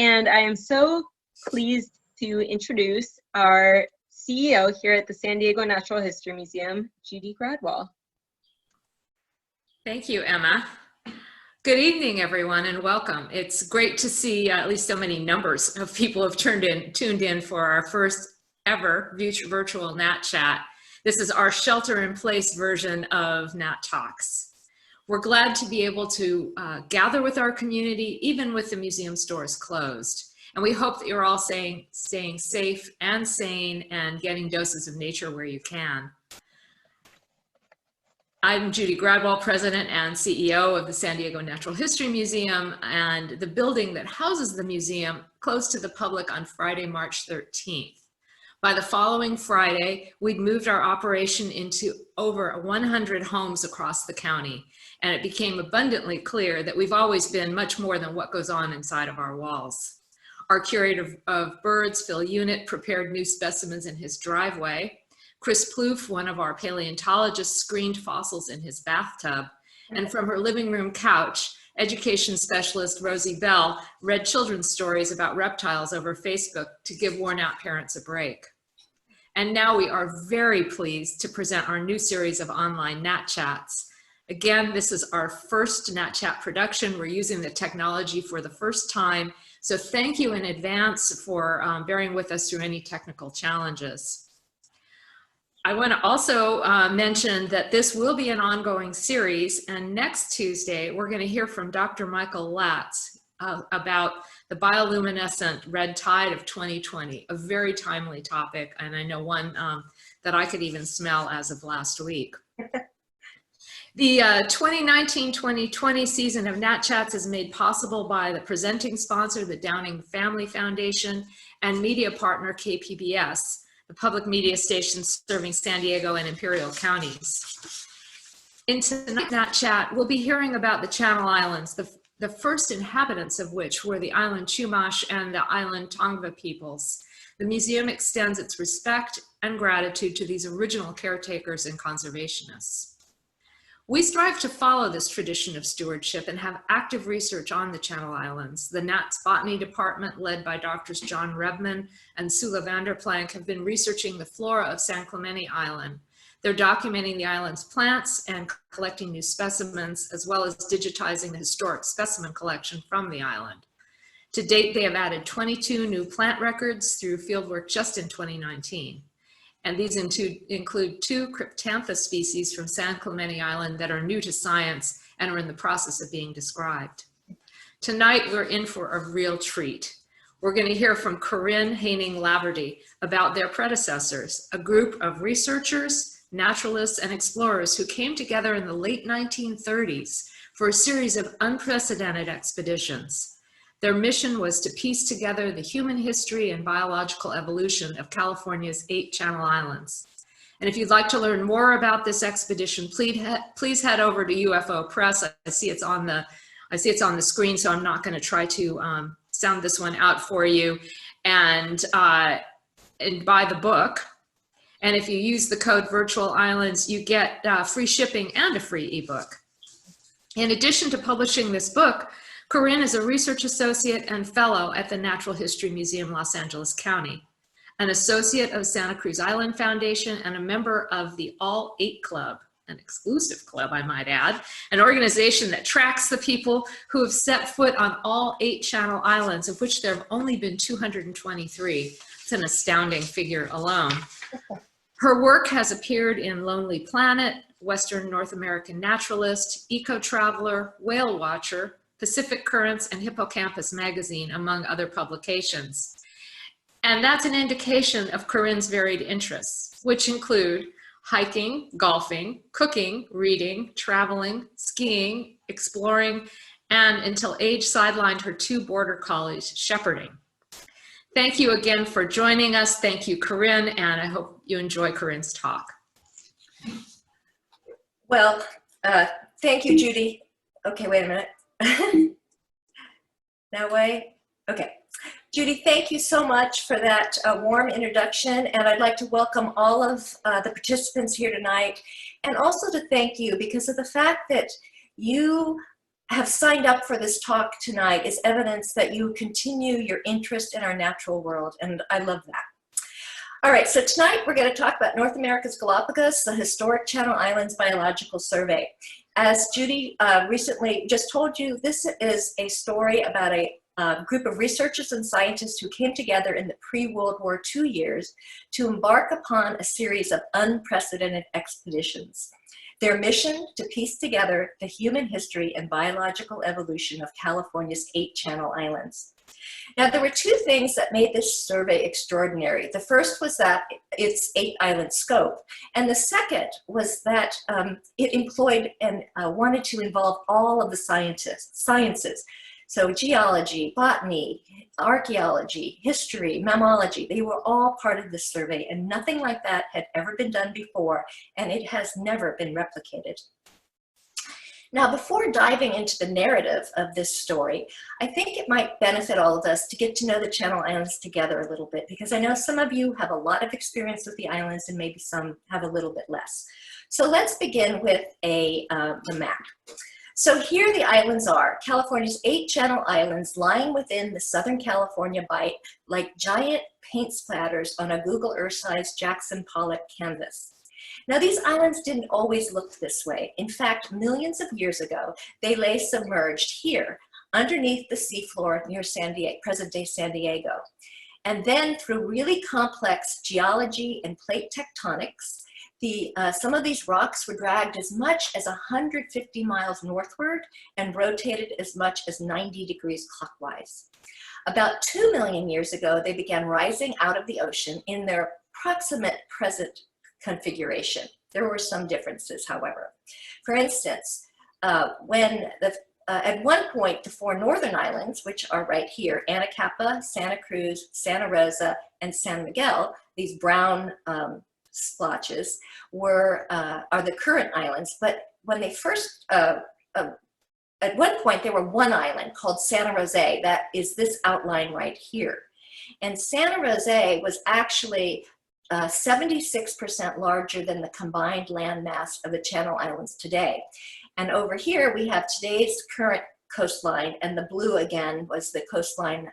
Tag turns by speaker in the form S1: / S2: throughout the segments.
S1: And I am so pleased to introduce our CEO here at the San Diego Natural History Museum, Judy Gradwell.
S2: Thank you, Emma. Good evening, everyone, and welcome. It's great to see at least so many numbers of people have tuned in for our first ever virtual Nat Chat. This is our shelter-in-place version of Nat Talks. We're glad to be able to gather with our community, even with the museum stores closed. And we hope that you're all staying safe and sane and getting doses of nature where you can. I'm Judy Gradwell, President and CEO of the San Diego Natural History Museum, and the building that houses the museum closed to the public on Friday, March 13th. By the following Friday, we'd moved our operation into over 100 homes across the county, and it became abundantly clear that we've always been much more than what goes on inside of our walls. Our curator of birds, Phil Unit, prepared new specimens in his driveway. Chris Plouffe, one of our paleontologists, screened fossils in his bathtub. And from her living room couch, education specialist Rosie Bell read children's stories about reptiles over Facebook to give worn-out parents a break. And now we are very pleased to present our new series of online Nat Chats. Again, this is our first Nat Chat production. We're using the technology for the first time. So thank you in advance for bearing with us through any technical challenges. I want to also mention that this will be an ongoing series, and next Tuesday we're going to hear from Dr. Michael Latz about the bioluminescent red tide of 2020, a very timely topic, and I know one that I could even smell as of last week. The 2019-2020 season of Nat Chats is made possible by the presenting sponsor, the Downing Family Foundation, and media partner KPBS, the public media station serving San Diego and Imperial counties. In tonight's Nat Chat, we'll be hearing about the Channel Islands, the first inhabitants of which were the island Chumash and the island Tongva peoples. The museum extends its respect and gratitude to these original caretakers and conservationists. We strive to follow this tradition of stewardship and have active research on the Channel Islands. The Nats Botany Department, led by Drs. John Rebman and Sula Vanderplank, have been researching the flora of San Clemente Island. They're documenting the island's plants and collecting new specimens, as well as digitizing the historic specimen collection from the island. To date, they have added 22 new plant records through fieldwork just in 2019. And these include 2 Cryptantha species from San Clemente Island that are new to science and are in the process of being described. Tonight, we're in for a real treat. We're going to hear from Corinne, Heyning, Laverty about their predecessors, a group of researchers, naturalists, and explorers who came together in the late 1930s for a series of unprecedented expeditions. Their mission was to piece together the human history and biological evolution of California's 8 Channel Islands. And if you'd like to learn more about this expedition, please head over to UFO Press. I see it's on the screen, so I'm not going to try to sound this one out for you. And buy the book. And if you use the code Virtual Islands, you get free shipping and a free ebook. In addition to publishing this book, Corinne is a research associate and fellow at the Natural History Museum, Los Angeles County, an associate of Santa Cruz Island Foundation, and a member of the All 8 Club, an exclusive club, I might add, an organization that tracks the people who have set foot on all 8 Channel Islands, of which there have only been 223. It's an astounding figure alone. Her work has appeared in Lonely Planet, Western North American Naturalist, Eco Traveler, Whale Watcher, Pacific Currents, and Hippocampus magazine, among other publications. And that's an indication of Corinne's varied interests, which include hiking, golfing, cooking, reading, traveling, skiing, exploring, and until age sidelined her 2 border collies, shepherding. Thank you again for joining us. Thank you, Corinne, and I hope you enjoy Corinne's talk.
S3: Well, thank you, Judy. Okay, wait a minute. Now wait. Okay. Judy, thank you so much for that warm introduction, and I'd like to welcome all of the participants here tonight, and also to thank you because of the fact that you have signed up for this talk tonight is evidence that you continue your interest in our natural world, and I love that. All right, so tonight we're going to talk about North America's Galapagos, the Historic Channel Islands Biological Survey. As Judy recently just told you, this is a story about a group of researchers and scientists who came together in the pre-World War II years to embark upon a series of unprecedented expeditions. Their mission to piece together the human history and biological evolution of California's 8 channel islands. Now, there were 2 things that made this survey extraordinary. The first was that its 8-island scope, and the second was that it employed and wanted to involve all of the sciences. So geology, botany, archaeology, history, mammalogy, they were all part of this survey, and nothing like that had ever been done before, and it has never been replicated. Now, before diving into the narrative of this story, I think it might benefit all of us to get to know the Channel Islands together a little bit, because I know some of you have a lot of experience with the islands and maybe some have a little bit less. So let's begin with the map. So here the islands are, California's 8 channel islands lying within the Southern California Bight like giant paint splatters on a Google Earth-sized Jackson Pollock canvas. Now, these islands didn't always look this way. In fact, millions of years ago, they lay submerged here underneath the seafloor near present-day San Diego. And then through really complex geology and plate tectonics, some of these rocks were dragged as much as 150 miles northward and rotated as much as 90 degrees clockwise. About 2 million years ago, they began rising out of the ocean in their approximate present configuration. There were some differences, however. For instance, at one point, the 4 northern islands, which are right here, Anacapa, Santa Cruz, Santa Rosa, and San Miguel, these brown splotches, are the current islands. But when they first, at one point, there were one island called Santa Rosa, that is this outline right here. And Santa Rosa was actually 76% larger than the combined land mass of the Channel Islands today. And over here we have today's current coastline, and the blue again was the coastline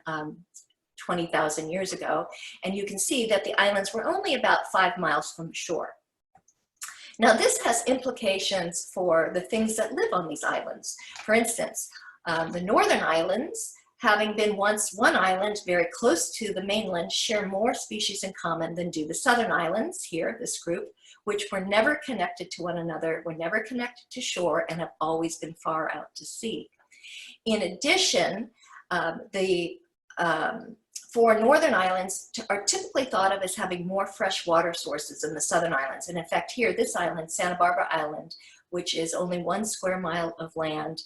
S3: 20,000 years ago. And you can see that the islands were only about 5 miles from shore. Now, this has implications for the things that live on these islands. For instance, the northern islands, having been once one island very close to the mainland, share more species in common than do the southern islands here, this group, which were never connected to one another, were never connected to shore, and have always been far out to sea. In addition, the 4 northern islands are typically thought of as having more fresh water sources than the southern islands. And in fact, here, this island, Santa Barbara Island, which is only 1 square mile of land,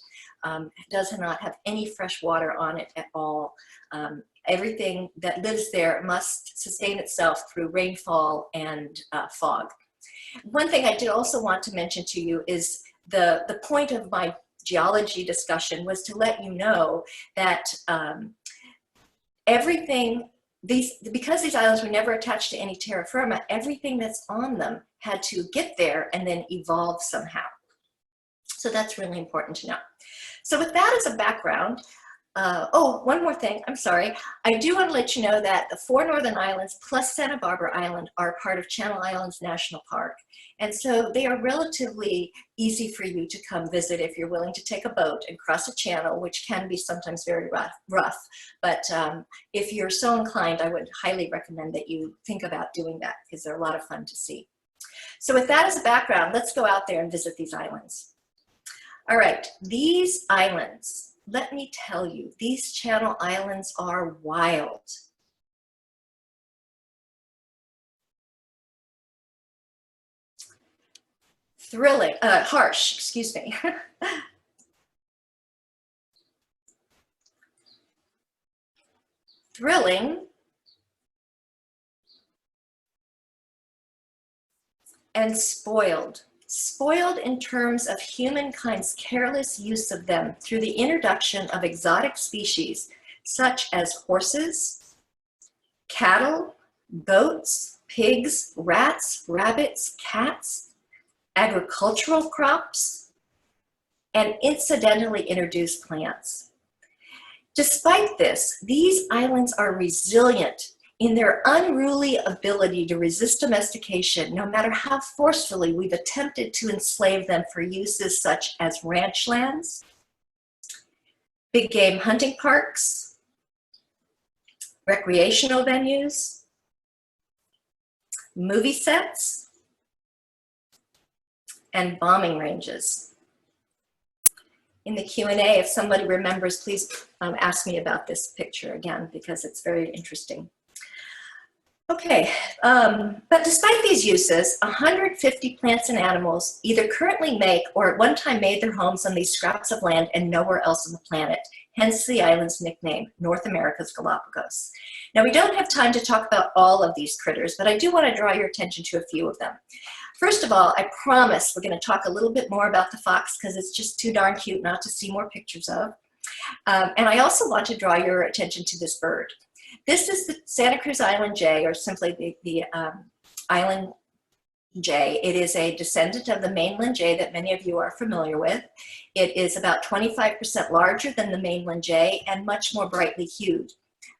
S3: does not have any fresh water on it at all. Everything that lives there must sustain itself through rainfall and fog. One thing I did also want to mention to you is the point of my geology discussion was to let you know that because these islands were never attached to any terra firma, everything that's on them had to get there and then evolve somehow. So that's really important to know. So with that as a background, one more thing, I'm sorry. I do want to let you know that the 4 northern islands plus Santa Barbara Island are part of Channel Islands National Park. And so they are relatively easy for you to come visit if you're willing to take a boat and cross a channel, which can be sometimes very rough. But if you're so inclined, I would highly recommend that you think about doing that, because they're a lot of fun to see. So with that as a background, let's go out there and visit these islands. All right, these islands, let me tell you, these Channel Islands are wild. Thrilling, harsh, excuse me. Thrilling and spoiled. Spoiled in terms of humankind's careless use of them through the introduction of exotic species such as horses, cattle, goats, pigs, rats, rabbits, cats, agricultural crops, and incidentally introduced plants. Despite this, these islands are resilient in their unruly ability to resist domestication, no matter how forcefully we've attempted to enslave them for uses such as ranch lands, big game hunting parks, recreational venues, movie sets, and bombing ranges. In the Q&A, if somebody remembers, please ask me about this picture again, because it's very interesting. Okay, but despite these uses, 150 plants and animals either currently make or at one time made their homes on these scraps of land and nowhere else on the planet, hence the island's nickname, North America's Galapagos. Now, we don't have time to talk about all of these critters, but I do want to draw your attention to a few of them. First of all, I promise we're going to talk a little bit more about the fox because it's just too darn cute not to see more pictures of. And I also want to draw your attention to this bird. This is the Santa Cruz Island jay, or simply the island jay. It is a descendant of the mainland jay that many of you are familiar with. It is about 25% larger than the mainland jay and much more brightly hued.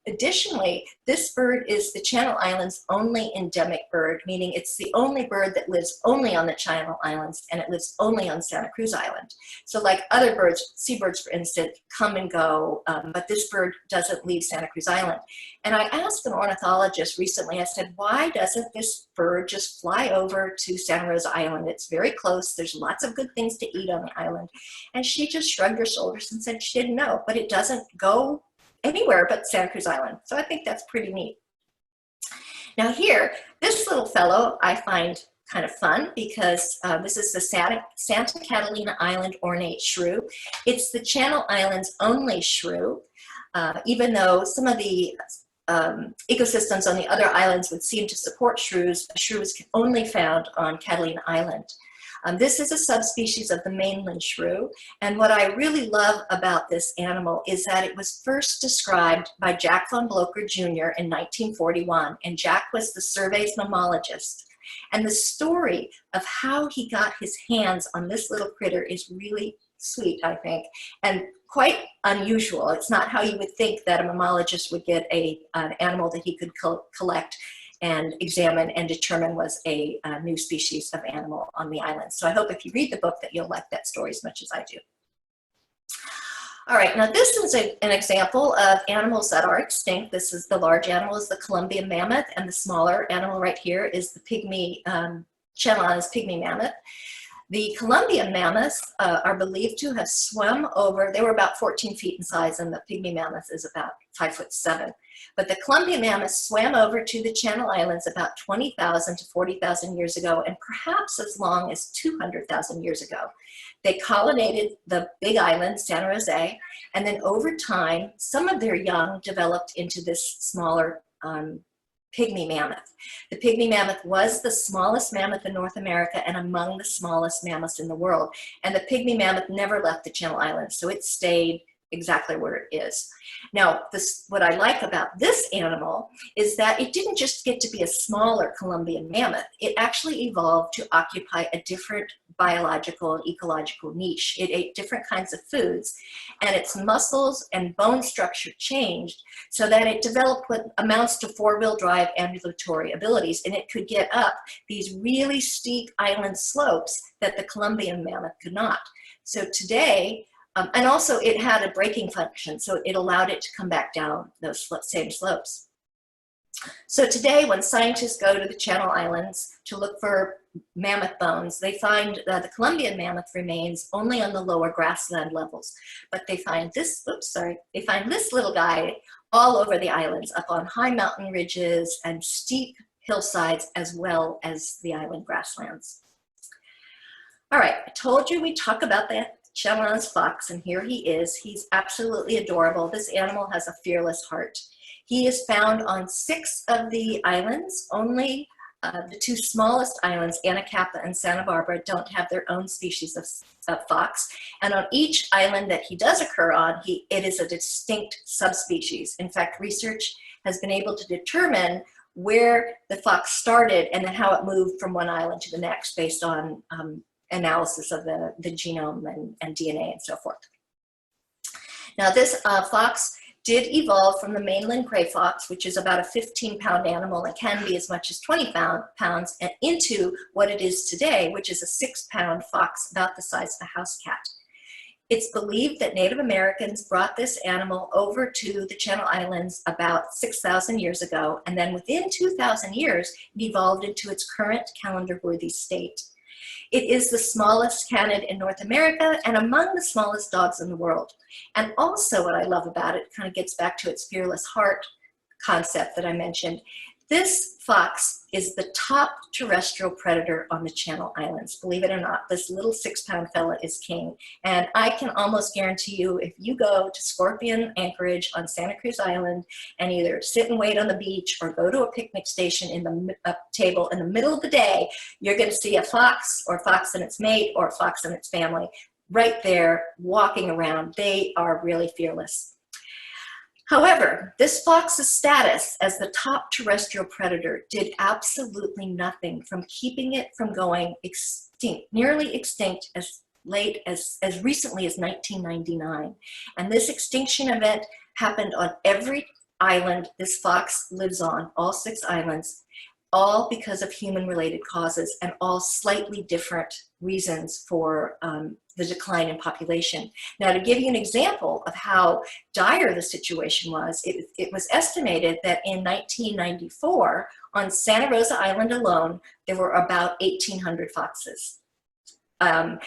S3: Additionally, this bird is the Channel Islands' only endemic bird, meaning it's the only bird that lives only on the Channel Islands, and it lives only on Santa Cruz Island. So like other birds, seabirds for instance, come and go, but this bird doesn't leave Santa Cruz Island. And I asked an ornithologist recently, I said, why doesn't this bird just fly over to Santa Rosa Island? It's very close, there's lots of good things to eat on the island. And she just shrugged her shoulders and said she didn't know, but it doesn't go anywhere but Santa Cruz Island. So I think that's pretty neat. Now here, this little fellow I find kind of fun because this is the Santa Catalina Island ornate shrew. It's the Channel Islands' only shrew, even though some of the ecosystems on the other islands would seem to support shrews. A shrew is only found on Catalina Island. This is a subspecies of the mainland shrew, and what I really love about this animal is that it was first described by Jack von Blocher Jr. in 1941, and Jack was the survey's mammologist. And the story of how he got his hands on this little critter is really sweet, I think, and quite unusual. It's not how you would think that a mammologist would get an animal that he could collect and examine and determine was a new species of animal on the island. So I hope if you read the book that you'll like that story as much as I do. All right, now this is an example of animals that are extinct. This is the large animal is the Columbian mammoth, and the smaller animal right here is the pygmy, Channel Islands pygmy mammoth. The Columbian mammoths are believed to have swum over, they were about 14 feet in size, and the pygmy mammoth is about 5'7". But the Columbian mammoth swam over to the Channel Islands about 20,000 to 40,000 years ago, and perhaps as long as 200,000 years ago. They colonized the big island, Santa Rosa, and then over time, some of their young developed into this smaller pygmy mammoth. The pygmy mammoth was the smallest mammoth in North America and among the smallest mammoths in the world. And the pygmy mammoth never left the Channel Islands, so it stayed exactly where it is. Now, what I like about this animal is that it didn't just get to be a smaller Columbian mammoth. It actually evolved to occupy a different biological and ecological niche. It ate different kinds of foods, and its muscles and bone structure changed so that it developed what amounts to four-wheel drive ambulatory abilities, and it could get up these really steep island slopes that the Columbian mammoth could not. So today, and also it had a braking function, so it allowed it to come back down those same slopes. So today, when scientists go to the Channel Islands to look for mammoth bones, they find the Columbian mammoth remains only on the lower grassland levels, but they find this, they find this little guy all over the islands, up on high mountain ridges and steep hillsides, as well as the island grasslands. All right, I told you we'd talk about that Channel Islands fox, and here he is. He's absolutely adorable. This animal has a fearless heart. He is found on 6 of the islands. Only the 2 smallest islands, Anacapa and Santa Barbara, don't have their own species of fox. And on each island that he does occur on, it is a distinct subspecies. In fact, research has been able to determine where the fox started and then how it moved from one island to the next based on analysis of the genome and DNA and so forth. Now this fox did evolve from the mainland gray fox, which is about a 15-pound animal and can be as much as 20 pounds, and into what it is today, which is a 6-pound fox about the size of a house cat. It's believed that Native Americans brought this animal over to the Channel Islands about 6,000 years ago, and then within 2,000 years, it evolved into its current calendar-worthy state. It is the smallest canid in North America and among the smallest dogs in the world. And also what I love about it, kind of gets back to its fearless heart concept that I mentioned. This fox is the top terrestrial predator on the Channel Islands. Believe it or not, this little 6-pound fella is king. And I can almost guarantee you, if you go to Scorpion Anchorage on Santa Cruz Island and either sit and wait on the beach or go to a picnic station in the table in the middle of the day, you're going to see a fox or a fox and its mate or a fox and its family right there walking around. They are really fearless. However, this fox's status as the top terrestrial predator did absolutely nothing from keeping it from going extinct, nearly extinct as recently as 1999. And this extinction event happened on every island this fox lives on, all 6 islands, all because of human-related causes and all slightly different reasons for the decline in population. Now, to give you an example of how dire the situation was, it was estimated that in 1994, on Santa Rosa Island alone, there were about 1,800 foxes. By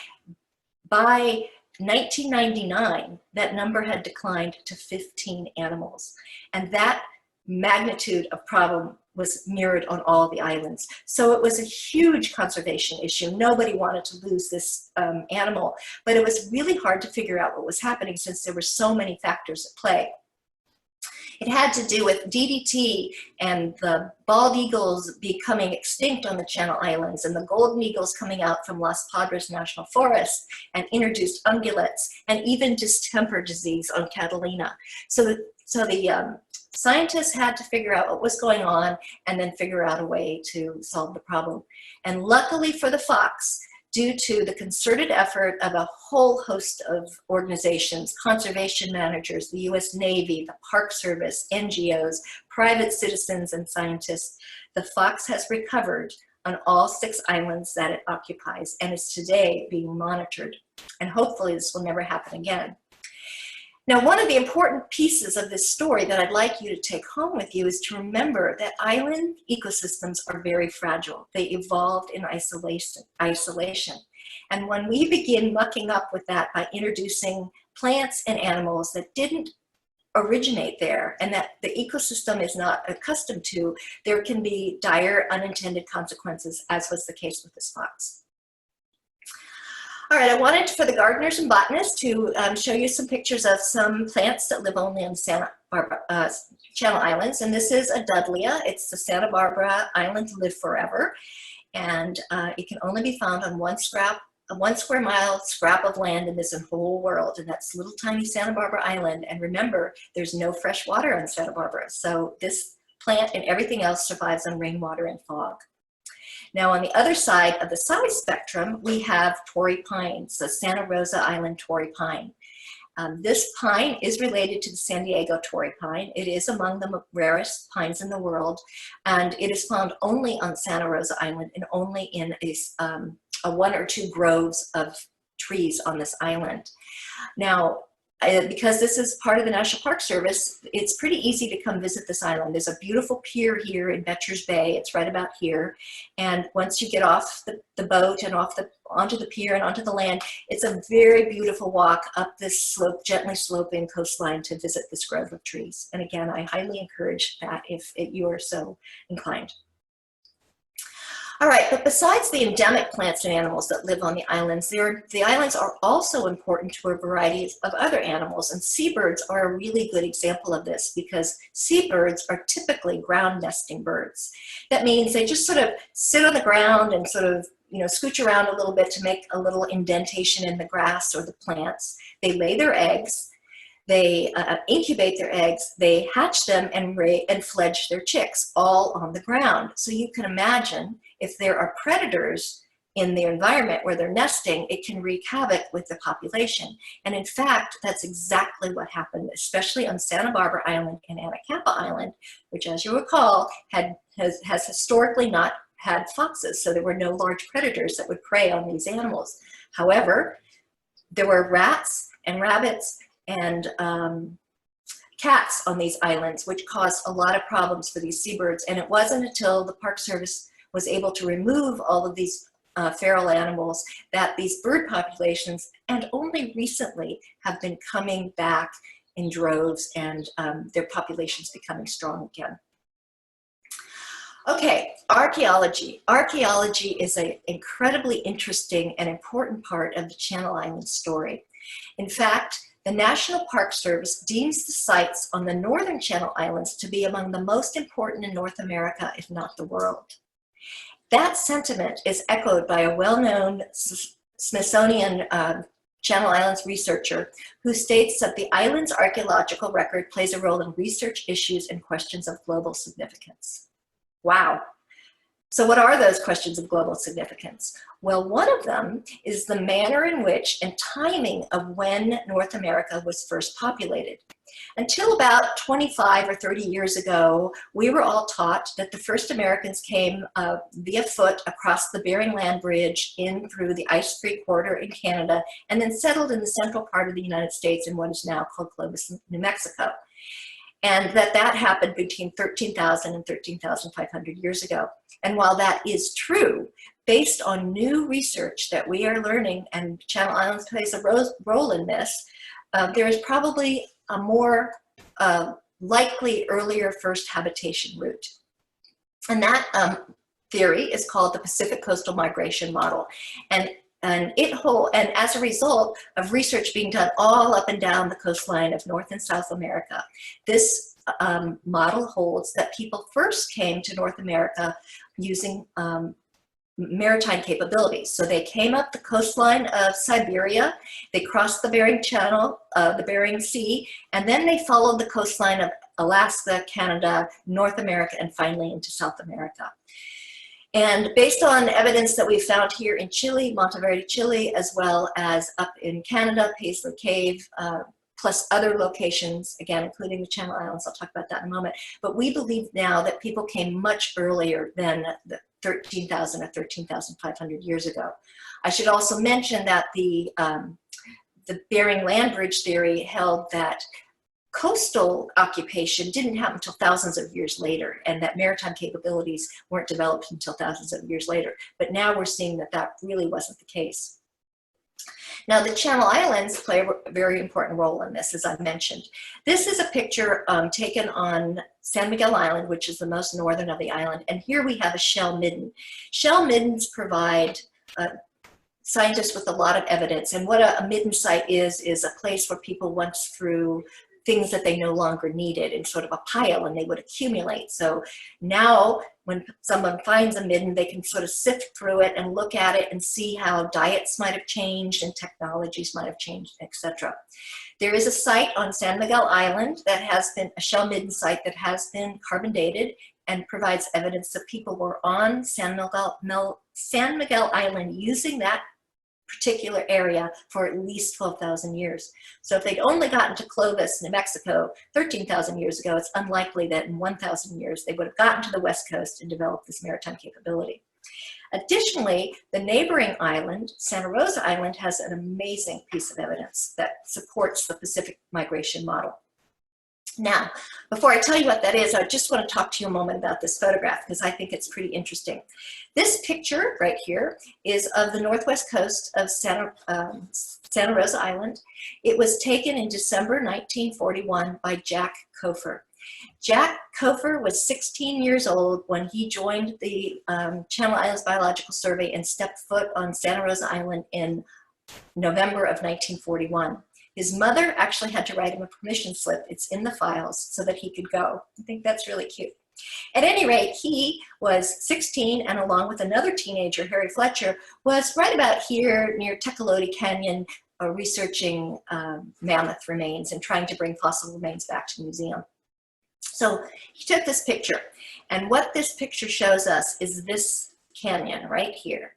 S3: 1999, that number had declined to 15 animals. And that magnitude of problem was mirrored on all the islands. So it was a huge conservation issue. Nobody wanted to lose this animal, but it was really hard to figure out what was happening since there were so many factors at play. It had to do with DDT and the bald eagles becoming extinct on the Channel Islands and the golden eagles coming out from Las Padres National Forest and introduced ungulates and even distemper disease on Catalina. So the scientists had to figure out what was going on and then figure out a way to solve the problem. And luckily for the fox, due to the concerted effort of a whole host of organizations, conservation managers, the US Navy, the Park Service, NGOs, private citizens, and scientists, the fox has recovered on all 6 islands that it occupies and is today being monitored. And hopefully this will never happen again. Now, one of the important pieces of this story that I'd like you to take home with you is to remember that island ecosystems are very fragile. They evolved in isolation. And when we begin mucking up with that by introducing plants and animals that didn't originate there and that the ecosystem is not accustomed to, there can be dire unintended consequences, as was the case with this fox. All right, I wanted for the gardeners and botanists to show you some pictures of some plants that live only on Channel Islands. And this is a Dudleya. It's the Santa Barbara Island Live Forever. And it can only be found on one square mile scrap of land in this whole world. And that's little tiny Santa Barbara Island. And remember, there's no fresh water on Santa Barbara. So this plant and everything else survives on rainwater and fog. Now, on the other side of the size spectrum, we have Torrey pines, the Santa Rosa Island Torrey pine. This pine is related to the San Diego Torrey pine. It is among the rarest pines in the world, and it is found only on Santa Rosa Island and only in a 1 or 2 groves of trees on this island. Now, because this is part of the National Park Service, it's pretty easy to come visit this island. There's a beautiful pier here in Betcher's Bay. It's right about here. And once you get off the boat and onto the pier and onto the land, it's a very beautiful walk up this gently sloping coastline to visit this grove of trees. And again, I highly encourage that if you are so inclined. All right, but besides the endemic plants and animals that live on the islands, the islands are also important to a variety of other animals, and seabirds are a really good example of this because seabirds are typically ground nesting birds. That means they just sort of sit on the ground and sort of, scooch around a little bit to make a little indentation in the grass or the plants. They lay their eggs. They incubate their eggs, they hatch them and fledge their chicks all on the ground. So you can imagine if there are predators in the environment where they're nesting, it can wreak havoc with the population. And in fact, that's exactly what happened, especially on Santa Barbara Island and Anacapa Island, which, as you recall, has historically not had foxes, so there were no large predators that would prey on these animals. However, there were rats and rabbits and cats on these islands, which caused a lot of problems for these seabirds. And it wasn't until the Park Service was able to remove all of these feral animals that these bird populations, and only recently, have been coming back in droves, and their populations becoming strong again. Okay, archaeology. Archaeology is an incredibly interesting and important part of the Channel Islands story. In fact, the National Park Service deems the sites on the northern Channel Islands to be among the most important in North America, if not the world. That sentiment is echoed by a well-known Smithsonian Channel Islands researcher who states that the island's archaeological record plays a role in research issues and questions of global significance. Wow. So what are those questions of global significance? Well, one of them is the manner in which and timing of when North America was first populated. Until about 25 or 30 years ago, we were all taught that the first Americans came via foot across the Bering Land Bridge in through the ice-free corridor in Canada, and then settled in the central part of the United States in what is now called Clovis, New Mexico. And that happened between 13,000 and 13,500 years ago. And while that is true, based on new research that we are learning, and Channel Islands plays a role in this, there is probably a more likely earlier first habitation route. And that theory is called the Pacific Coastal Migration Model. And as a result of research being done all up and down the coastline of North and South America, this model holds that people first came to North America using maritime capabilities. So they came up the coastline of Siberia, they crossed the Bering Channel, the Bering Sea, and then they followed the coastline of Alaska, Canada, North America, and finally into South America. And based on evidence that we found here in Chile, Monteverde, Chile, as well as up in Canada, Paisley Cave, plus other locations, again, including the Channel Islands, I'll talk about that in a moment. But we believe now that people came much earlier than the 13,000 or 13,500 years ago. I should also mention that the Bering Land Bridge theory held that coastal occupation didn't happen until thousands of years later, and that maritime capabilities weren't developed until thousands of years later. But now we're seeing that that really wasn't the case. Now, the Channel Islands play a very important role in this, as I mentioned. This is a picture taken on San Miguel Island, which is the most northern of the island, and here we have a shell midden. Shell middens provide scientists with a lot of evidence, and what a midden site is a place where people once threw things that they no longer needed in sort of a pile, and they would accumulate. So now when someone finds a midden, they can sort of sift through it and look at it and see how diets might have changed and technologies might have changed, etc. There is a site on San Miguel Island that has been a shell midden site that has been carbon dated and provides evidence that people were on San Miguel Island using that particular area for at least 12,000 years. So if they'd only gotten to Clovis, New Mexico 13,000 years ago, it's unlikely that in 1,000 years they would have gotten to the West Coast and developed this maritime capability. Additionally, the neighboring island, Santa Rosa Island, has an amazing piece of evidence that supports the Pacific migration model. Now, before I tell you what that is, I just want to talk to you a moment about this photograph because I think it's pretty interesting. This picture right here is of the northwest coast of Santa Rosa Island. It was taken in December 1941 by Jack Cofer. Jack Cofer was 16 years old when he joined the Channel Islands Biological Survey and stepped foot on Santa Rosa Island in November of 1941. His mother actually had to write him a permission slip. It's in the files so that he could go. I think that's really cute. At any rate, he was 16 and along with another teenager, Harry Fletcher, was right about here near Tecolote Canyon researching mammoth remains and trying to bring fossil remains back to the museum. So he took this picture, and what this picture shows us is this canyon right here.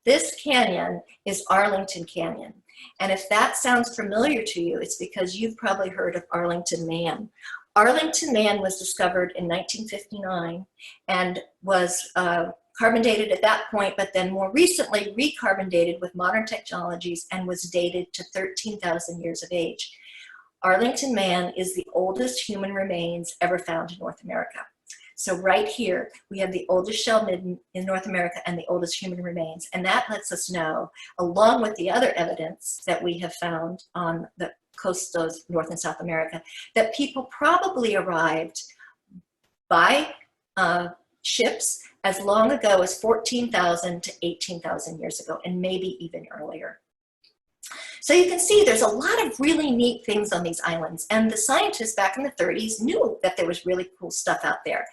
S3: This canyon is Arlington Canyon. And if that sounds familiar to you, it's because you've probably heard of Arlington Man. Arlington Man was discovered in 1959 and was carbon dated at that point, but then more recently recarbon dated with modern technologies and was dated to 13,000 years of age. Arlington Man is the oldest human remains ever found in North America. So right here, we have the oldest shell midden in North America and the oldest human remains. And that lets us know, along with the other evidence that we have found on the coast of North and South America, that people probably arrived by ships as long ago as 14,000 to 18,000 years ago, and maybe even earlier. So you can see there's a lot of really neat things on these islands, and the scientists back in the 30s knew that there was really cool stuff out there.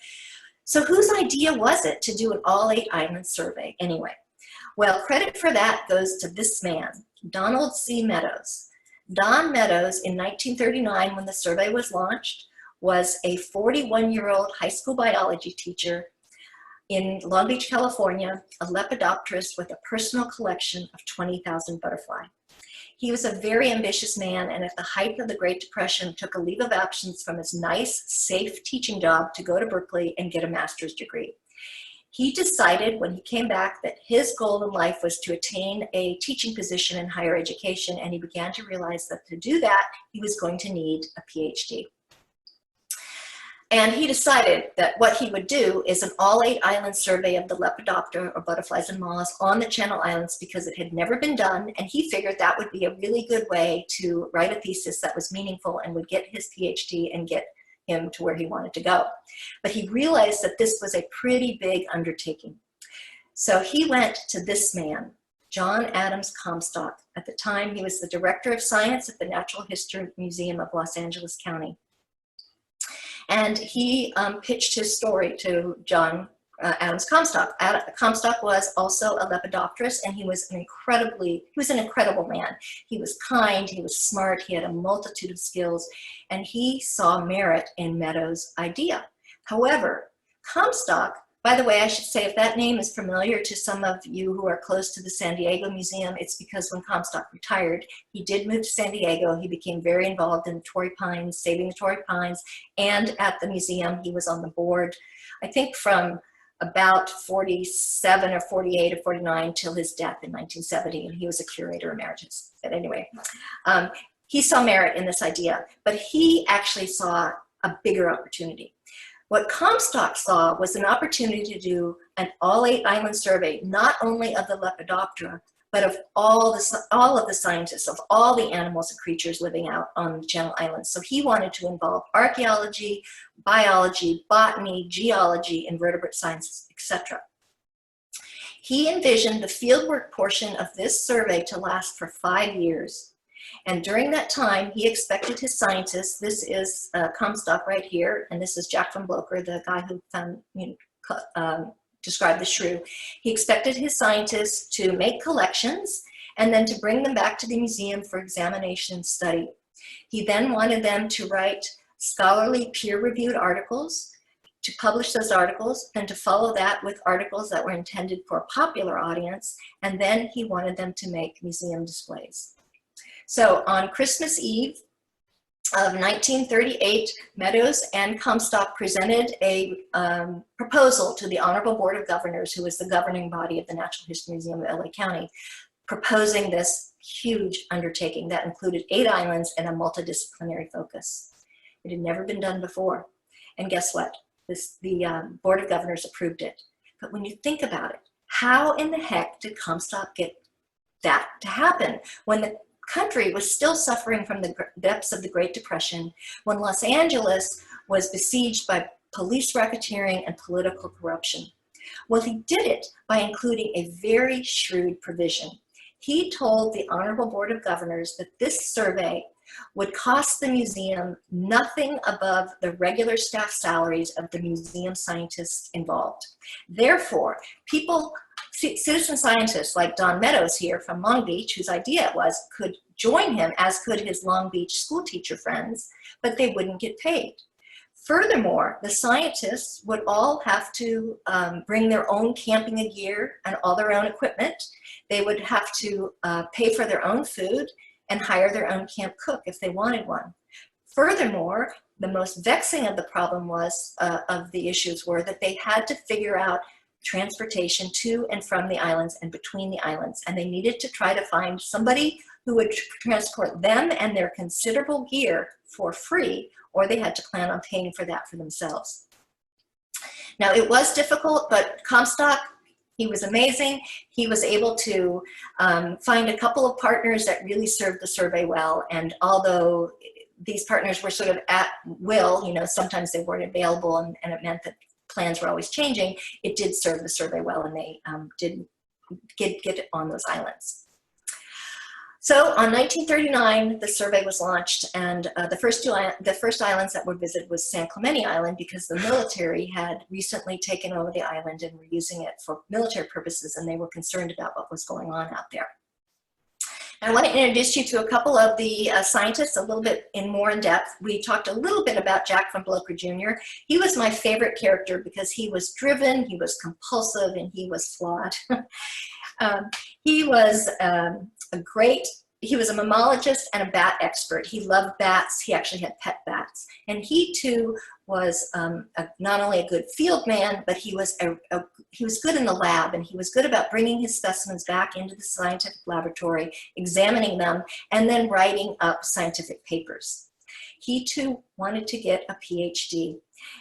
S3: So whose idea was it to do an all 8 island survey anyway? Well, credit for that goes to this man, Donald C. Meadows. Don Meadows, in 1939, when the survey was launched, was a 41-year-old high school biology teacher in Long Beach, California, a lepidopterist with a personal collection of 20,000 butterfly. He was a very ambitious man, and at the height of the Great Depression, took a leave of absence from his nice, safe teaching job to go to Berkeley and get a master's degree. He decided when he came back that his goal in life was to attain a teaching position in higher education, and he began to realize that to do that, he was going to need a PhD. And he decided that what he would do is an all 8 island survey of the Lepidoptera, or butterflies and moths, on the Channel Islands, because it had never been done, and he figured that would be a really good way to write a thesis that was meaningful and would get his PhD and get him to where he wanted to go. But he realized that this was a pretty big undertaking. So he went to this man, John Adams Comstock. At the time, he was the Director of Science at the Natural History Museum of Los Angeles County. And he pitched his story to John Adams Comstock. Comstock was also a lepidopterist, and he was an incredible man. He was kind, he was smart, he had a multitude of skills, and he saw merit in Meadows' idea. However, Comstock, by the way, I should say, if that name is familiar to some of you who are close to the San Diego Museum, it's because when Comstock retired, he did move to San Diego. He became very involved in the Torrey Pines, saving the Torrey Pines, and at the museum, he was on the board, I think from about 47 or 48 or 49 till his death in 1970, and he was a curator emeritus. But anyway, he saw merit in this idea, but he actually saw a bigger opportunity. What Comstock saw was an opportunity to do an all 8 island survey, not only of the Lepidoptera, but of all of the scientists, of all the animals and creatures living out on the Channel Islands. So he wanted to involve archaeology, biology, botany, geology, invertebrate sciences, etc. He envisioned the fieldwork portion of this survey to last for 5 years. And during that time, he expected his scientists, this is Comstock right here, and this is Jack von Blocher, the guy who described the shrew. He expected his scientists to make collections and then to bring them back to the museum for examination and study. He then wanted them to write scholarly peer-reviewed articles, to publish those articles, and to follow that with articles that were intended for a popular audience, and then he wanted them to make museum displays. So on Christmas Eve of 1938, Meadows and Comstock presented a proposal to the Honorable Board of Governors, who was the governing body of the Natural History Museum of LA County, proposing this huge undertaking that included 8 islands and a multidisciplinary focus. It had never been done before. And guess what? The Board of Governors approved it. But when you think about it, how in the heck did Comstock get that to happen when the country was still suffering from the depths of the Great Depression, when Los Angeles was besieged by police racketeering and political corruption? Well, he did it by including a very shrewd provision. He told the Honorable Board of Governors that this survey would cost the museum nothing above the regular staff salaries of the museum scientists involved. Therefore, citizen scientists like Don Meadows here from Long Beach, whose idea it was, could join him, as could his Long Beach school teacher friends, but they wouldn't get paid. Furthermore, the scientists would all have to bring their own camping gear and all their own equipment. They would have to pay for their own food and hire their own camp cook if they wanted one. Furthermore, the most vexing of the problem was, of the issues were that they had to figure out transportation to and from the islands and between the islands. And they needed to try to find somebody who would transport them and their considerable gear for free, or they had to plan on paying for that for themselves. Now, it was difficult, but Comstock, he was amazing. He was able to find a couple of partners that really served the survey well. And although these partners were sort of at will, you know, sometimes they weren't available, and it meant that plans were always changing, it did serve the survey well, and they did get on those islands. So on 1939, the survey was launched, and the first islands that were visited was San Clemente Island, because the military had recently taken over the island and were using it for military purposes, and they were concerned about what was going on out there. And I want to introduce you to a couple of the scientists a little bit more in depth. We talked a little bit about Jack von Blocher Jr. He was my favorite character because he was driven, he was compulsive, and he was flawed. He was he was a mammologist and a bat expert. He loved bats. He actually had pet bats. And he too was not only a good field man, but he was good in the lab, and he was good about bringing his specimens back into the scientific laboratory, examining them, and then writing up scientific papers. He too wanted to get a PhD,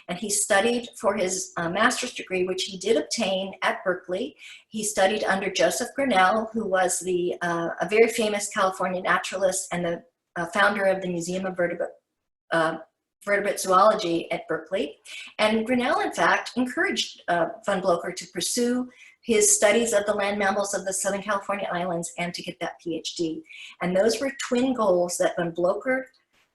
S3: and he studied for his master's degree, which he did obtain at Berkeley. He studied under Joseph Grinnell, who was a very famous California naturalist and the founder of the Museum of Vertebrate Zoology at Berkeley. And Grinnell, in fact, encouraged von Blocher to pursue his studies of the land mammals of the Southern California islands and to get that PhD. And those were twin goals that von Blocher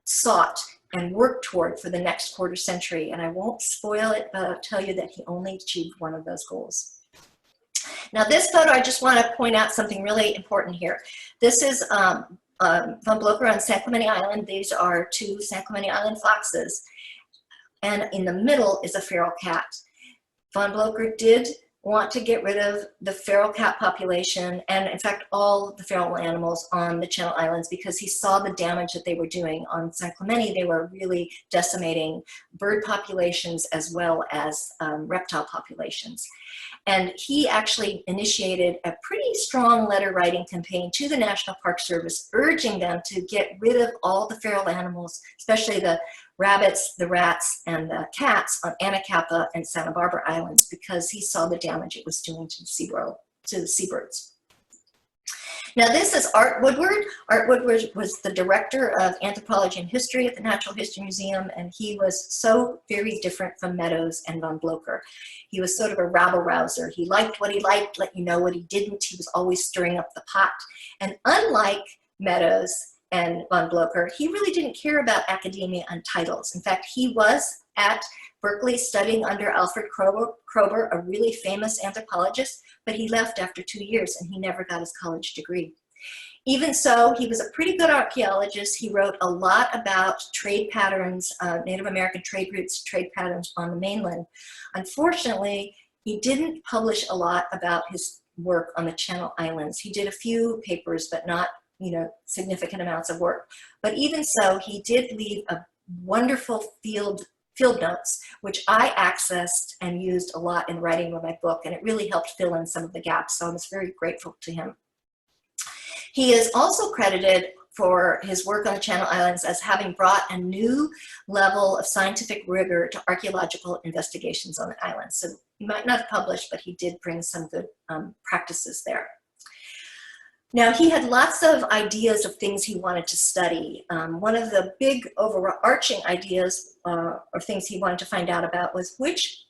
S3: sought and worked toward for the next quarter century. And I won't spoil it, but I'll tell you that he only achieved one of those goals. Now this photo, I just want to point out something really important here. This is von Blocher on San Clemente Island. These are two San Clemente Island foxes. And in the middle is a feral cat. Von Blocher did want to get rid of the feral cat population, and in fact all the feral animals on the Channel Islands, because he saw the damage that they were doing. On San Clemente, they were really decimating bird populations as well as reptile populations. And he actually initiated a pretty strong letter writing campaign to the National Park Service, urging them to get rid of all the feral animals, especially the rabbits, the rats, and the cats on Anacapa and Santa Barbara Islands, because he saw the damage it was doing to the seabirds. Now this is Art Woodward. Art Woodward was the director of anthropology and history at the Natural History Museum, and he was so very different from Meadows and von Blocher. He was sort of a rabble-rouser. He liked what he liked, let you know what he didn't. He was always stirring up the pot. And unlike Meadows and von Blocher, he really didn't care about academia and titles. In fact, he was at Berkeley studying under Alfred Kroeber, a really famous anthropologist, but he left after 2 years and he never got his college degree. Even so, he was a pretty good archaeologist. He wrote a lot about trade patterns, Native American trade routes, trade patterns on the mainland. Unfortunately, he didn't publish a lot about his work on the Channel Islands. He did a few papers, but not, you know, significant amounts of work. But even so, he did leave a wonderful field notes, which I accessed and used a lot in writing my book, and it really helped fill in some of the gaps, so I was very grateful to him. He is also credited for his work on the Channel Islands as having brought a new level of scientific rigor to archaeological investigations on the islands. So he might not have published, but he did bring some good practices there. Now, he had lots of ideas of things he wanted to study. One of the big overarching ideas or things he wanted to find out about was which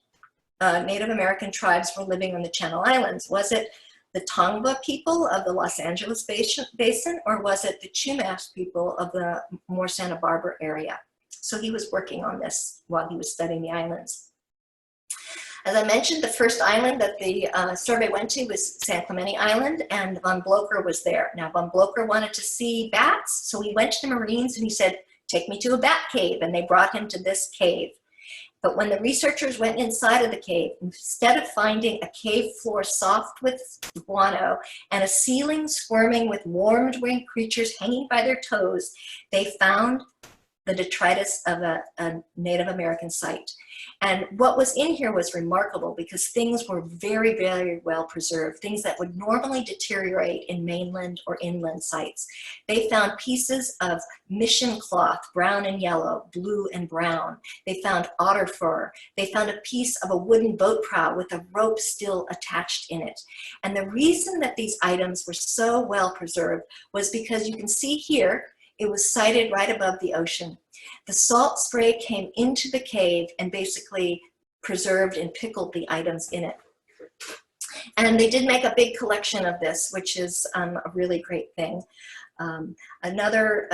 S3: Native American tribes were living on the Channel Islands. Was it the Tongva people of the Los Angeles Basin, or was it the Chumash people of the more Santa Barbara area? So he was working on this while he was studying the islands. As I mentioned, the first island that the survey went to was San Clemente Island, and von Blocher was there. Now, von Blocher wanted to see bats, so he went to the Marines and he said, "Take me to a bat cave," and they brought him to this cave. But when the researchers went inside of the cave, instead of finding a cave floor soft with guano and a ceiling squirming with warm-winged creatures hanging by their toes, they found the detritus of a Native American site. And what was in here was remarkable because things were very, very well preserved, things that would normally deteriorate in mainland or inland sites. They found pieces of mission cloth, brown and yellow, blue and brown. They found otter fur. They found a piece of a wooden boat prow with a rope still attached in it. And the reason that these items were so well preserved was because you can see here, it was sited right above the ocean. The salt spray came into the cave and basically preserved and pickled the items in it. And they did make a big collection of this, which is a really great thing. Another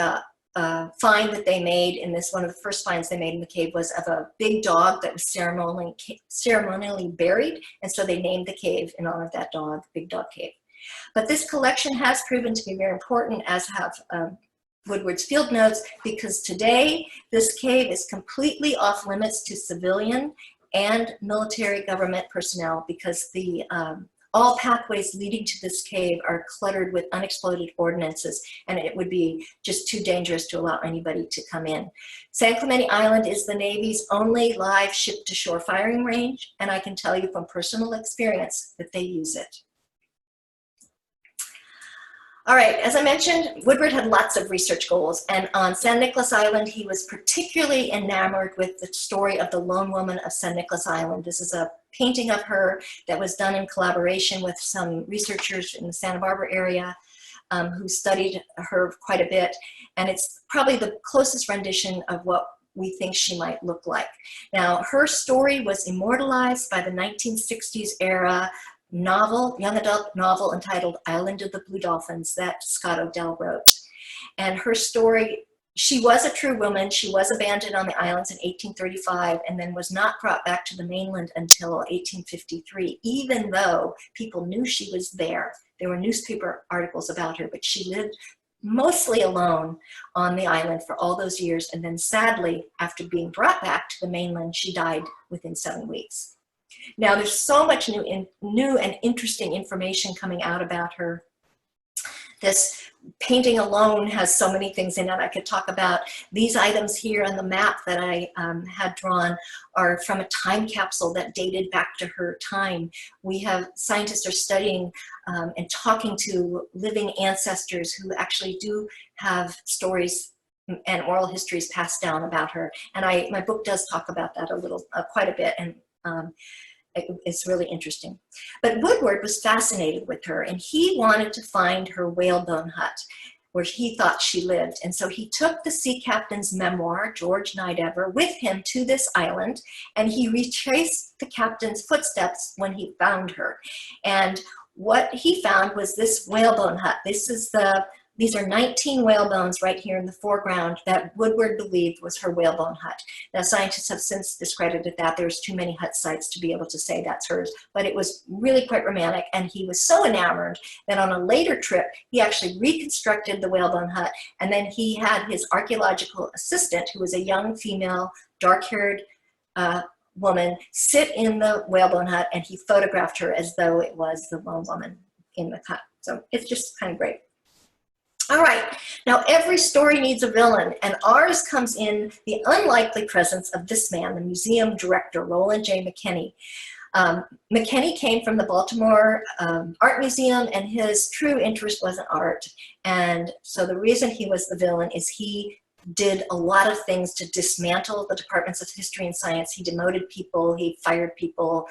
S3: find that they made in this, one of the first finds they made in the cave was of a big dog that was ceremonially buried. And so they named the cave in honor of that dog, Big Dog Cave. But this collection has proven to be very important, as have Woodward's field notes, because today this cave is completely off limits to civilian and military government personnel because the all pathways leading to this cave are cluttered with unexploded ordnances, and it would be just too dangerous to allow anybody to come in. San Clemente Island is the Navy's only live ship-to-shore firing range, and I can tell you from personal experience that they use it. All right, as I mentioned, Woodward had lots of research goals, and on San Nicolas Island, he was particularly enamored with the story of the lone woman of San Nicolas Island. This is a painting of her that was done in collaboration with some researchers in the Santa Barbara area who studied her quite a bit, and it's probably the closest rendition of what we think she might look like. Now, her story was immortalized by the 1960s era novel, young adult novel entitled Island of the Blue Dolphins that Scott Odell wrote. And her story, she was a true woman. She was abandoned on the islands in 1835 and then was not brought back to the mainland until 1853, even though people knew she was there. There were newspaper articles about her, but she lived mostly alone on the island for all those years. And then sadly, after being brought back to the mainland, she died within 7 weeks. Now, there's so much new and interesting information coming out about her. This painting alone has so many things in it. I could talk about these items here on the map that I had drawn are from a time capsule that dated back to her time. We have scientists are studying and talking to living ancestors who actually do have stories and oral histories passed down about her. And my book does talk about that a little, quite a bit. And it's really interesting. But Woodward was fascinated with her, and he wanted to find her whalebone hut where he thought she lived. And so he took the sea captain's memoir, George Nidever, with him to this island, and he retraced the captain's footsteps when he found her. And what he found was this whalebone hut. These are 19 whale bones right here in the foreground that Woodward believed was her whalebone hut. Now, scientists have since discredited that. There's too many hut sites to be able to say that's hers, but it was really quite romantic, and he was so enamored that on a later trip, he actually reconstructed the whalebone hut, and then he had his archaeological assistant, who was a young female, dark-haired woman, sit in the whalebone hut, and he photographed her as though it was the lone woman in the hut. So it's just kind of great. All right, now every story needs a villain, and ours comes in the unlikely presence of this man, the museum director, Roland J. McKinney. McKinney came from the Baltimore Art Museum, and his true interest was in art. And so the reason he was the villain is he did a lot of things to dismantle the departments of history and science. He demoted people, he fired people.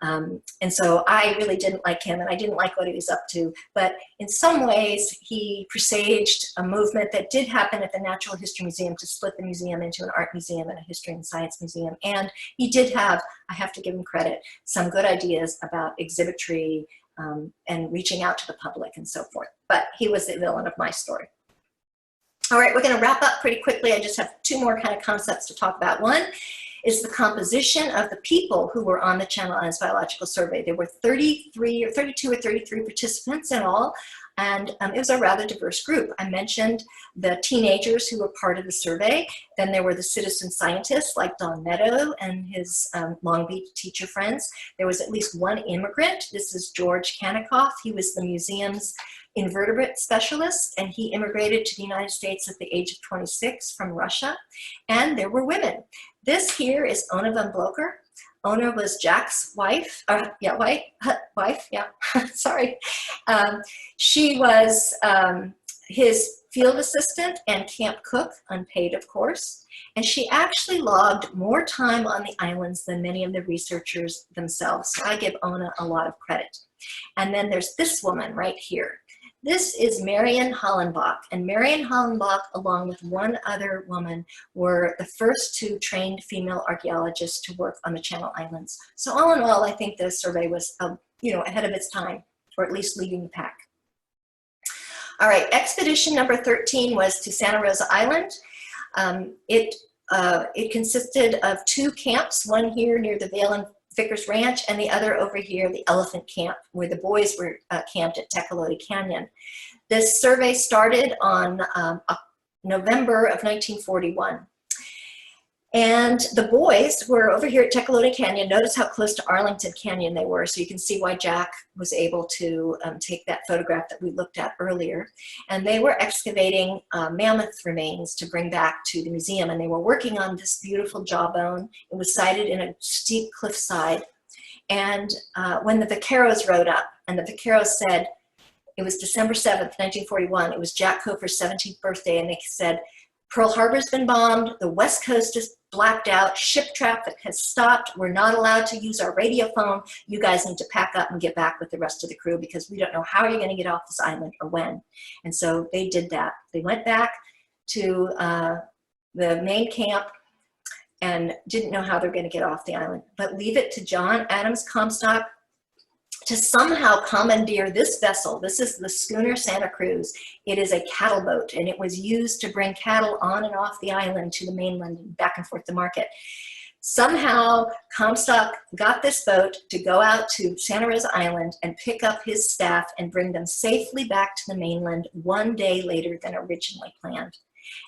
S3: And so I really didn't like him, and I didn't like what he was up to. But in some ways, he presaged a movement that did happen at the Natural History Museum to split the museum into an art museum and a history and science museum. And he did have, I have to give him credit, some good ideas about exhibitry and reaching out to the public and so forth. But he was the villain of my story. All right, we're going to wrap up pretty quickly. I just have two more kind of concepts to talk about. One is the composition of the people who were on the Channel Islands Biological Survey. There were 32 or 33 participants in all, and it was a rather diverse group. I mentioned the teenagers who were part of the survey. Then there were the citizen scientists like Don Meadow and his Long Beach teacher friends. There was at least one immigrant. This is George Kanikoff. He was the museum's invertebrate specialist, and he immigrated to the United States at the age of 26 from Russia. And there were women. This here is Ona van Bloker. Ona was Jack's wife, sorry. She was his field assistant and camp cook, unpaid of course, and she actually logged more time on the islands than many of the researchers themselves. So I give Ona a lot of credit. And then there's this woman right here. This is Marion Hollenbach, and Marion Hollenbach, along with one other woman, were the first two trained female archaeologists to work on the Channel Islands. So all in all, I think the survey was, ahead of its time, or at least leading the pack. All right, expedition number 13 was to Santa Rosa Island. It consisted of two camps, one here near the Vail and Vickers Ranch, and the other over here, the Elephant Camp, where the boys were camped at Tecolote Canyon. This survey started on November of 1941. And the boys were over here at Tecolote Canyon. Notice how close to Arlington Canyon they were, so you can see why Jack was able to take that photograph that we looked at earlier. And they were excavating mammoth remains to bring back to the museum, and they were working on this beautiful jawbone. It was sited in a steep cliffside. And when the vaqueros rode up, and the vaqueros said, it was December 7th, 1941, it was Jack Cofer's 17th birthday, and they said, Pearl Harbor's been bombed, the West Coast is blacked out, ship traffic has stopped, we're not allowed to use our radio phone, you guys need to pack up and get back with the rest of the crew because we don't know how you're gonna get off this island or when. And so they did that. They went back to the main camp and didn't know how they're gonna get off the island, but leave it to John Adams Comstock to somehow commandeer this vessel. This is the schooner Santa Cruz. It is a cattle boat, and it was used to bring cattle on and off the island to the mainland and back and forth to market. Somehow, Comstock got this boat to go out to Santa Rosa Island and pick up his staff and bring them safely back to the mainland one day later than originally planned.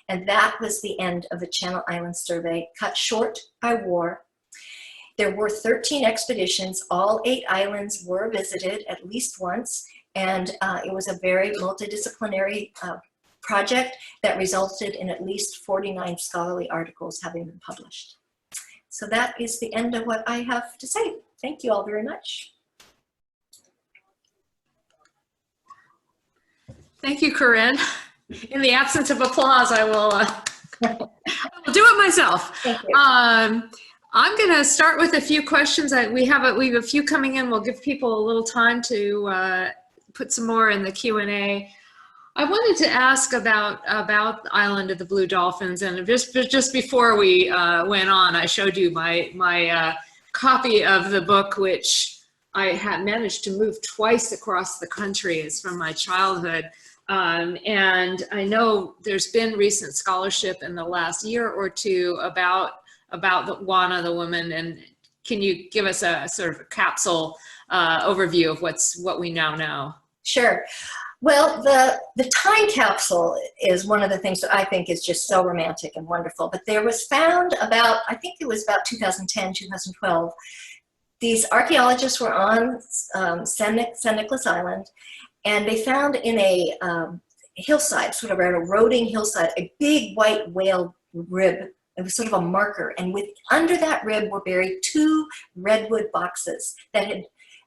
S3: And that was the end of the Channel Islands survey, cut short by war. There were 13 expeditions. All 8 islands were visited at least once, and it was a very multidisciplinary project that resulted in at least 49 scholarly articles having been published. So that is the end of what I have to say. Thank you all very much.
S2: Thank you, Corinne. In the absence of applause, I will do it myself.
S3: Thank you.
S2: I'm going to start with a few questions. We have a few coming in. We'll give people a little time to put some more in the Q&A. I wanted to ask about the Island of the Blue Dolphins, and just before we went on, I showed you my copy of the book, which I had managed to move twice across the country. It's from my childhood. And I know there's been recent scholarship in the last year or two about the Wana, the woman, and can you give us a sort of a capsule overview of what we now know?
S3: Sure. Well, the time capsule is one of the things that I think is just so romantic and wonderful. But there was found about, I think it was about 2010, 2012, these archaeologists were on San Nicolas Island, and they found in a hillside, sort of an eroding hillside, a big white whale rib. It was sort of a marker, and under that rib were buried 2 redwood boxes that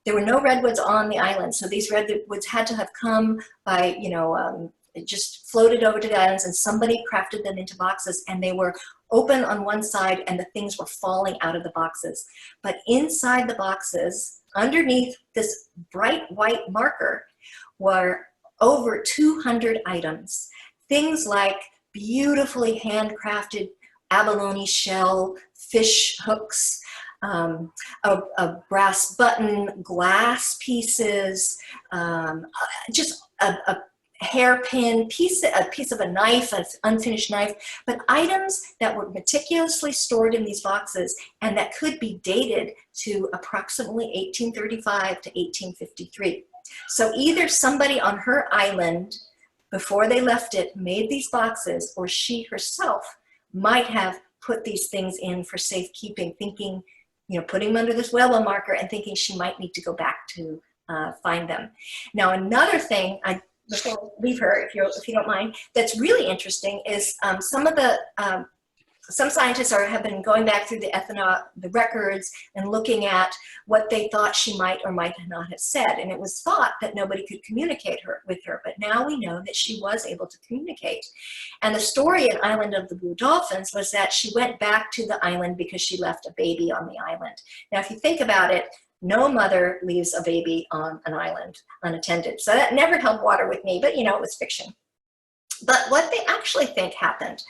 S3: there were no redwoods on the island, so these redwoods had to have come by, just floated over to the islands, and somebody crafted them into boxes, and they were open on one side, and the things were falling out of the boxes. But inside the boxes, underneath this bright white marker, were over 200 items. Things like beautifully handcrafted abalone shell, fish hooks, a brass button, glass pieces, just hairpin, a piece of a knife, an unfinished knife, but items that were meticulously stored in these boxes and that could be dated to approximately 1835 to 1853. So either somebody on her island before they left it made these boxes, or she herself might have put these things in for safekeeping, thinking, you know, putting them under this WWII marker and thinking she might need to go back to find them. Now, another thing, before we leave her, if you don't mind, that's really interesting is some scientists have been going back through the records and looking at what they thought she might or might not have said. And it was thought that nobody could communicate with her, but now we know that she was able to communicate. And the story in Island of the Blue Dolphins was that she went back to the island because she left a baby on the island. Now, if you think about it, no mother leaves a baby on an island unattended. So that never held water with me, but you know, it was fiction. But what they actually think happened,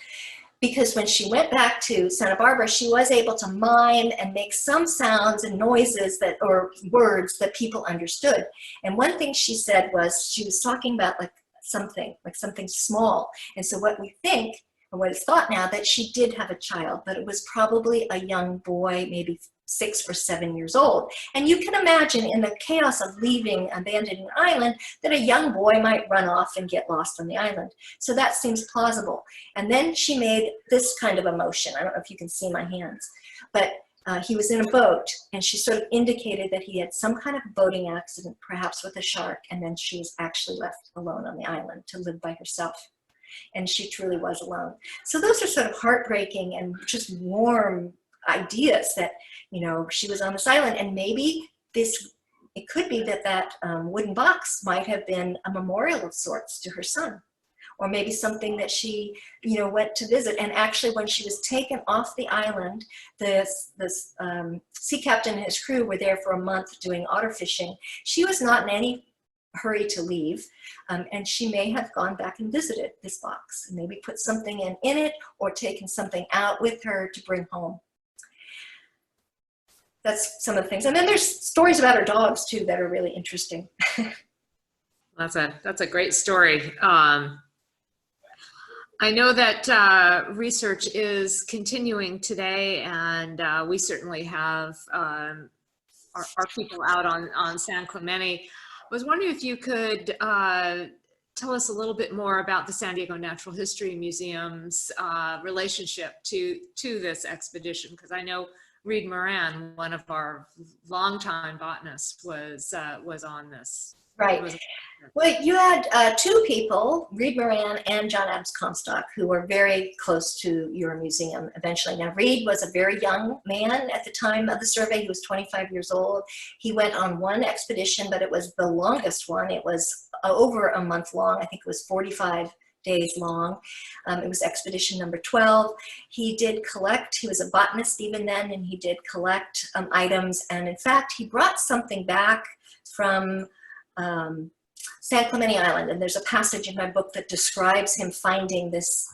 S3: because when she went back to Santa Barbara, she was able to mime and make some sounds and noises or words that people understood. And one thing she said was, she was talking about something small. And so what we think, or what is thought now, that she did have a child, but it was probably a young boy, maybe 6 or 7 years old. And you can imagine in the chaos of leaving, abandoning an island, that a young boy might run off and get lost on the island. So that seems plausible. And then she made this kind of a motion. I don't know if you can see my hands, but he was in a boat, and she sort of indicated that he had some kind of boating accident, perhaps with a shark, and then she was actually left alone on the island to live by herself. And she truly was alone. So those are sort of heartbreaking and just warm ideas that, you know, she was on this island, and maybe it could be that wooden box might have been a memorial of sorts to her son, or maybe something that she, you know, went to visit. And actually, when she was taken off the island, this sea captain and his crew were there for a month doing otter fishing. She was not in any hurry to leave, and she may have gone back and visited this box, and maybe put something in it, or taken something out with her to bring home. That's some of the things. And then there's stories about her dogs too that are really interesting.
S2: That's a great story. I know that research is continuing today, and we certainly have our people out on San Clemente. I was wondering if you could tell us a little bit more about the San Diego Natural History Museum's relationship to this expedition, because I know Reed Moran, one of our longtime botanists, was on this.
S3: Right. Well, you had two people, Reed Moran and John Adams Comstock, who were very close to your museum eventually. Now, Reed was a very young man at the time of the survey. He was 25 years old. He went on one expedition, but it was the longest one. It was over a month long. I think it was 45 days long. It was expedition number 12. He did collect, he was a botanist even then, and he did collect items. And in fact, he brought something back from San Clemente Island. And there's a passage in my book that describes him finding this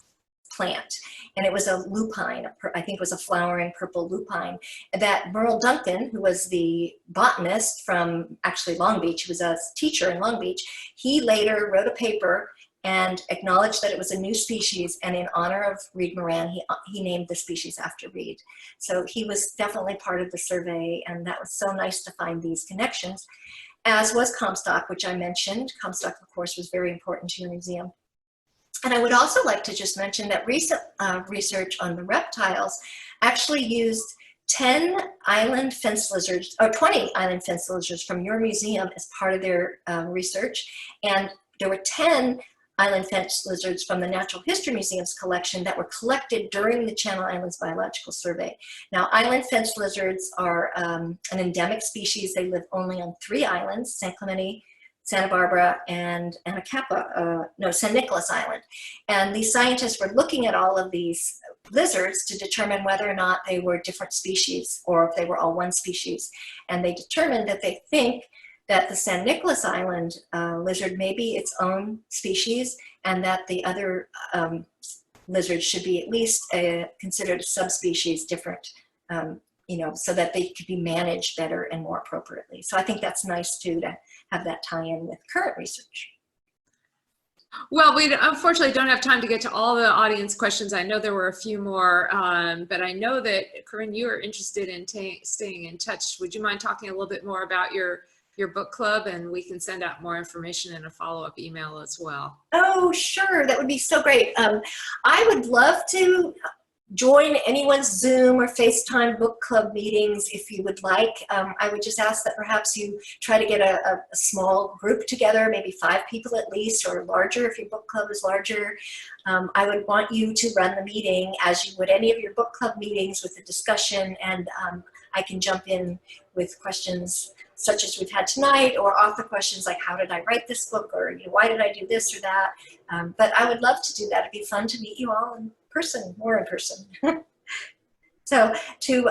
S3: plant. And it was a lupine, I think it was a flowering purple lupine, that Merle Duncan, who was the botanist from actually Long Beach, he was a teacher in Long Beach, he later wrote a paper and acknowledged that it was a new species, and in honor of Reed Moran, he named the species after Reed. So he was definitely part of the survey, and that was so nice to find these connections, as was Comstock, which I mentioned. Comstock, of course, was very important to your museum. And I would also like to just mention that recent research on the reptiles actually used 10 island fence lizards, or 20 island fence lizards from your museum as part of their research. And there were 10 island fence lizards from the Natural History Museum's collection that were collected during the Channel Islands Biological Survey. Now, island fence lizards are an endemic species. They live only on 3 islands, San Clemente, Santa Barbara, and San Nicolas Island. And these scientists were looking at all of these lizards to determine whether or not they were different species or if they were all one species. And they determined that they think that the San Nicolas Island lizard may be its own species, and that the other lizards should be at least considered a subspecies different, you know, so that they could be managed better and more appropriately. So I think that's nice too, to have that tie in with current research.
S2: Well, we unfortunately don't have time to get to all the audience questions. I know there were a few more, but I know that, Corinne, you are interested in staying in touch. Would you mind talking a little bit more about your book club, and we can send out more information in a follow-up email as well?
S3: Oh, sure. That would be so great. I would love to join anyone's Zoom or FaceTime book club meetings if you would like. I would just ask that perhaps you try to get a small group together, maybe 5 people at least, or larger if your book club is larger. I would want you to run the meeting as you would any of your book club meetings, with a discussion, and I can jump in with questions such as we've had tonight, or author questions like, how did I write this book, or why did I do this or that? But I would love to do that. It'd be fun to meet you all in person, more in person. So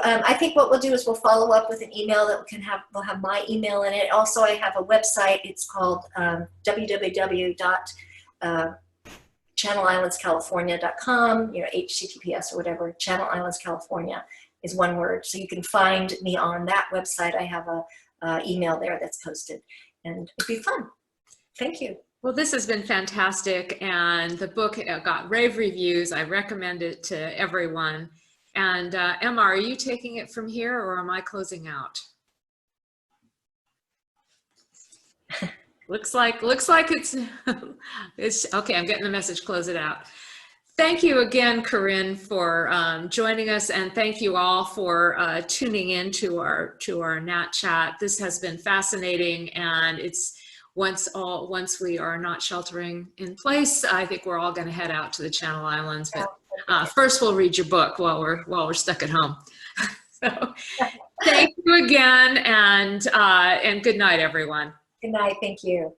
S3: I think what we'll do is we'll follow up with an email that will have my email in it. Also, I have a website. It's called www.channelislandscalifornia.com, HTTPS or whatever. Channel Islands California is one word. So you can find me on that website. I have a email there that's posted, and it'd be fun. Thank you.
S2: Well, this has been fantastic, and the book got rave reviews. I recommend it to everyone. And Emma, are you taking it from here, or am I closing out? looks like it's okay. I'm getting the message. Close it out. Thank you again, Corinne, for joining us, and thank you all for tuning in to our Nat Chat. This has been fascinating, and it's once we are not sheltering in place, I think we're all going to head out to the Channel Islands. But first, we'll read your book while we're stuck at home. So, thank you again, and good night, everyone.
S3: Good night. Thank you.